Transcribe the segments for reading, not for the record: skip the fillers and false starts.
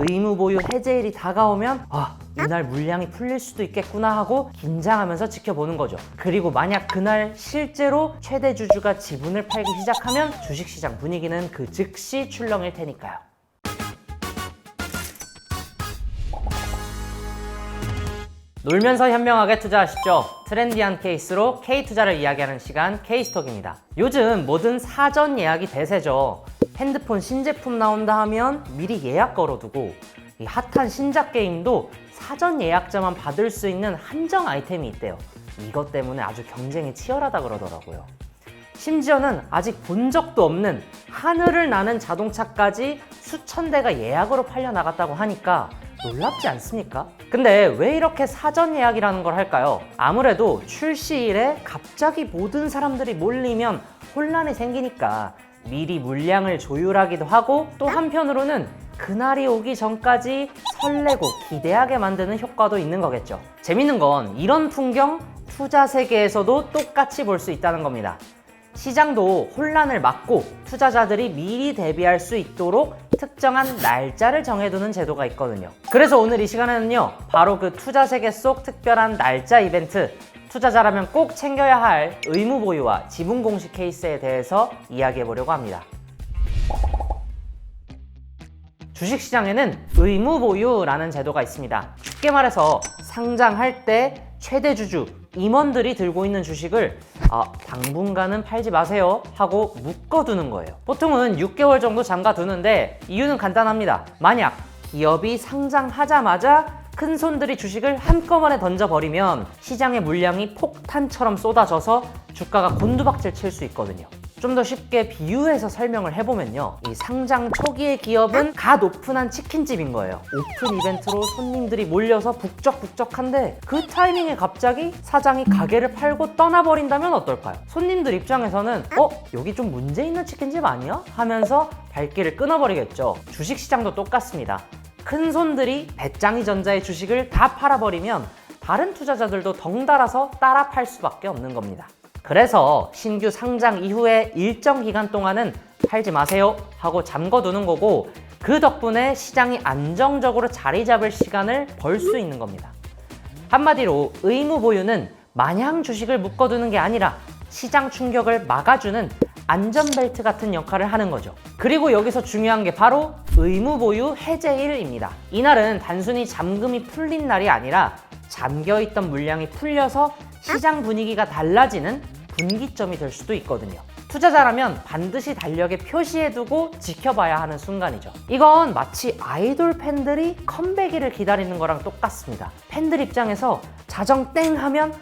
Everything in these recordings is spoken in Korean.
의무 보유 해제일이 다가오면 이날 물량이 풀릴 수도 있겠구나 하고 긴장하면서 지켜보는 거죠. 그리고 만약 그날 실제로 최대 주주가 지분을 팔기 시작하면 주식시장 분위기는 그 즉시 출렁일 테니까요. 놀면서 현명하게 투자하시죠. 트렌디한 케이스로 K투자를 이야기하는 시간 K스톡입니다. 요즘 뭐든 사전 예약이 대세죠. 핸드폰 신제품 나온다 하면 미리 예약 걸어두고 이 핫한 신작 게임도 사전 예약자만 받을 수 있는 한정 아이템이 있대요. 이것 때문에 아주 경쟁이 치열하다 그러더라고요. 심지어는 아직 본 적도 없는 하늘을 나는 자동차까지 수천 대가 예약으로 팔려나갔다고 하니까 놀랍지 않습니까? 근데 왜 이렇게 사전 예약이라는 걸 할까요? 아무래도 출시일에 갑자기 모든 사람들이 몰리면 혼란이 생기니까 미리 물량을 조율하기도 하고, 또 한편으로는 그날이 오기 전까지 설레고 기대하게 만드는 효과도 있는 거겠죠. 재밌는 건 이런 풍경 투자 세계에서도 똑같이 볼 수 있다는 겁니다. 시장도 혼란을 막고 투자자들이 미리 대비할 수 있도록 특정한 날짜를 정해두는 제도가 있거든요. 그래서 오늘 이 시간에는요, 바로 그 투자 세계 속 특별한 날짜 이벤트, 투자자라면 꼭 챙겨야 할 의무 보유와 지분 공시 케이스에 대해서 이야기해 보려고 합니다. 주식시장에는 의무 보유라는 제도가 있습니다. 쉽게 말해서 상장할 때 최대 주주, 임원들이 들고 있는 주식을 당분간은 팔지 마세요 하고 묶어두는 거예요. 보통은 6개월 정도 잠가두는데 이유는 간단합니다. 만약 기업이 상장하자마자 큰 손들이 주식을 한꺼번에 던져버리면 시장의 물량이 폭탄처럼 쏟아져서 주가가 곤두박질 칠 수 있거든요. 좀 더 쉽게 비유해서 설명을 해보면요, 이 상장 초기의 기업은 갓 오픈한 치킨집인 거예요. 오픈 이벤트로 손님들이 몰려서 북적북적한데 그 타이밍에 갑자기 사장이 가게를 팔고 떠나버린다면 어떨까요? 손님들 입장에서는 여기 좀 문제 있는 치킨집 아니야? 하면서 발길을 끊어버리겠죠. 주식시장도 똑같습니다. 큰 손들이 배짱이전자의 주식을 다 팔아버리면 다른 투자자들도 덩달아서 따라 팔 수밖에 없는 겁니다. 그래서 신규 상장 이후에 일정 기간 동안은 팔지 마세요 하고 잠궈두는 거고, 그 덕분에 시장이 안정적으로 자리 잡을 시간을 벌 수 있는 겁니다. 한마디로 의무 보유는 마냥 주식을 묶어두는 게 아니라 시장 충격을 막아주는 안전벨트 같은 역할을 하는 거죠. 그리고 여기서 중요한 게 바로 의무 보유 해제일입니다. 이날은 단순히 잠금이 풀린 날이 아니라 잠겨있던 물량이 풀려서 시장 분위기가 달라지는 분기점이 될 수도 있거든요. 투자자라면 반드시 달력에 표시해두고 지켜봐야 하는 순간이죠. 이건 마치 아이돌 팬들이 컴백일을 기다리는 거랑 똑같습니다. 팬들 입장에서 자정 땡 하면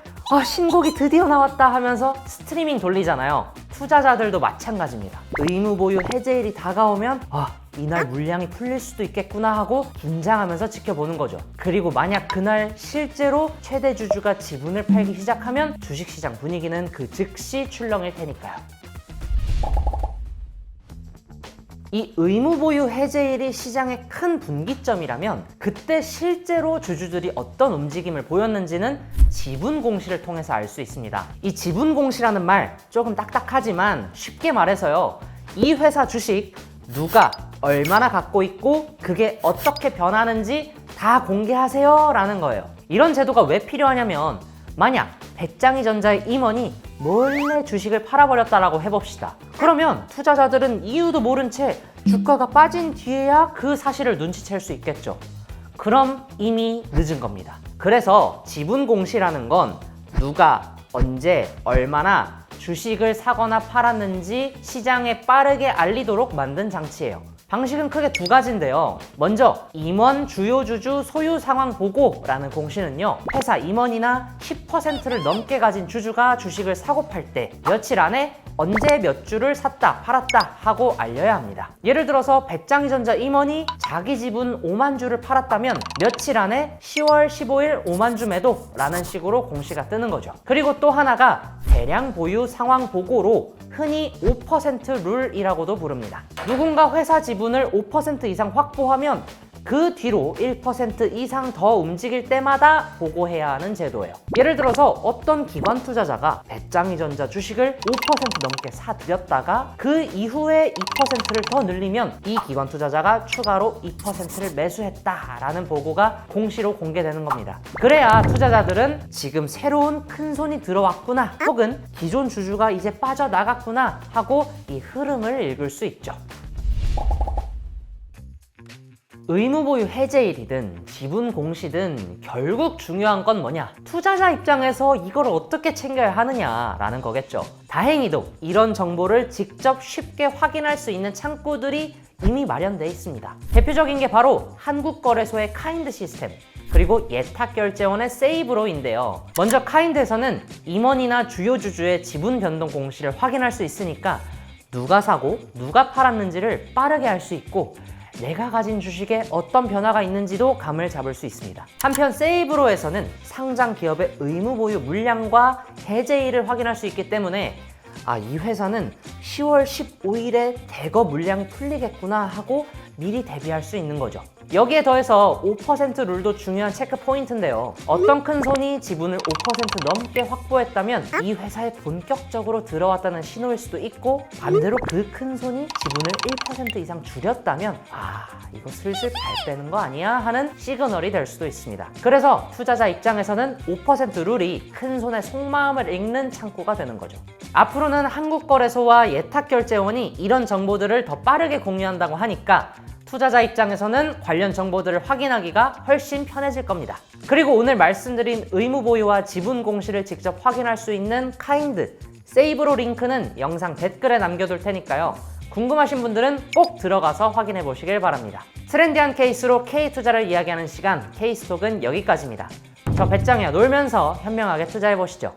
신곡이 드디어 나왔다 하면서 스트리밍 돌리잖아요. 투자자들도 마찬가지입니다. 의무 보유 해제일이 다가오면 이날 물량이 풀릴 수도 있겠구나 하고 긴장하면서 지켜보는 거죠. 그리고 만약 그날 실제로 최대 주주가 지분을 팔기 시작하면 주식시장 분위기는 그 즉시 출렁일 테니까요. 이 의무 보유 해제일이 시장의 큰 분기점이라면 그때 실제로 주주들이 어떤 움직임을 보였는지는 지분 공시를 통해서 알 수 있습니다. 이 지분 공시라는 말 조금 딱딱하지만 쉽게 말해서요, 이 회사 주식 누가 얼마나 갖고 있고 그게 어떻게 변하는지 다 공개하세요 라는 거예요. 이런 제도가 왜 필요하냐면, 만약 배짱이전자의 임원이 몰래 주식을 팔아버렸다라고 해봅시다. 그러면 투자자들은 이유도 모른 채 주가가 빠진 뒤에야 그 사실을 눈치챌 수 있겠죠. 그럼 이미 늦은 겁니다. 그래서 지분 공시라는 건 누가 언제 얼마나 주식을 사거나 팔았는지 시장에 빠르게 알리도록 만든 장치예요. 방식은 크게 두 가지인데요. 먼저 임원 주요 주주 소유 상황 보고라는 공시는요, 회사 임원이나 10%를 넘게 가진 주주가 주식을 사고 팔 때 며칠 안에 언제 몇 주를 샀다 팔았다 하고 알려야 합니다. 예를 들어서 배짱이전자 임원이 자기 지분 5만 주를 팔았다면 며칠 안에 10월 15일 5만 주 매도라는 식으로 공시가 뜨는 거죠. 그리고 또 하나가 대량 보유 상황 보고로 흔히 5% 룰이라고도 부릅니다. 누군가 회사 지분을 5% 이상 확보하면 그 뒤로 1% 이상 더 움직일 때마다 보고해야 하는 제도예요. 예를 들어서 어떤 기관 투자자가 배짱이전자 주식을 5% 넘게 사들였다가 그 이후에 2%를 더 늘리면 이 기관 투자자가 추가로 2%를 매수했다라는 보고가 공시로 공개되는 겁니다. 그래야 투자자들은 지금 새로운 큰 손이 들어왔구나, 혹은 기존 주주가 이제 빠져나갔구나 하고 이 흐름을 읽을 수 있죠. 의무보유 해제일이든 지분 공시든 결국 중요한 건 뭐냐? 투자자 입장에서 이걸 어떻게 챙겨야 하느냐라는 거겠죠. 다행히도 이런 정보를 직접 쉽게 확인할 수 있는 창구들이 이미 마련되어 있습니다. 대표적인 게 바로 한국거래소의 카인드 시스템, 그리고 예탁결제원의 세이브로인데요. 먼저 카인드에서는 임원이나 주요 주주의 지분 변동 공시를 확인할 수 있으니까 누가 사고 누가 팔았는지를 빠르게 알 수 있고, 내가 가진 주식에 어떤 변화가 있는지도 감을 잡을 수 있습니다. 한편 세이브로에서는 상장 기업의 의무 보유 물량과 해제일을 확인할 수 있기 때문에 이 회사는 10월 15일에 대거 물량이 풀리겠구나 하고 미리 대비할 수 있는 거죠. 여기에 더해서 5% 룰도 중요한 체크 포인트인데요. 어떤 큰 손이 지분을 5% 넘게 확보했다면 이 회사에 본격적으로 들어왔다는 신호일 수도 있고, 반대로 그 큰 손이 지분을 1% 이상 줄였다면 이거 슬슬 발 빼는 거 아니야? 하는 시그널이 될 수도 있습니다. 그래서 투자자 입장에서는 5% 룰이 큰 손의 속마음을 읽는 창구가 되는 거죠. 앞으로는 한국거래소와 예탁결제원이 이런 정보들을 더 빠르게 공유한다고 하니까 투자자 입장에서는 관련 정보들을 확인하기가 훨씬 편해질 겁니다. 그리고 오늘 말씀드린 의무 보유와 지분 공시를 직접 확인할 수 있는 카인드, 세이브로 링크는 영상 댓글에 남겨둘 테니까요. 궁금하신 분들은 꼭 들어가서 확인해 보시길 바랍니다. 트렌디한 케이스로 K투자를 이야기하는 시간, K스톡은 여기까지입니다. 저 배짱이와 놀면서 현명하게 투자해 보시죠.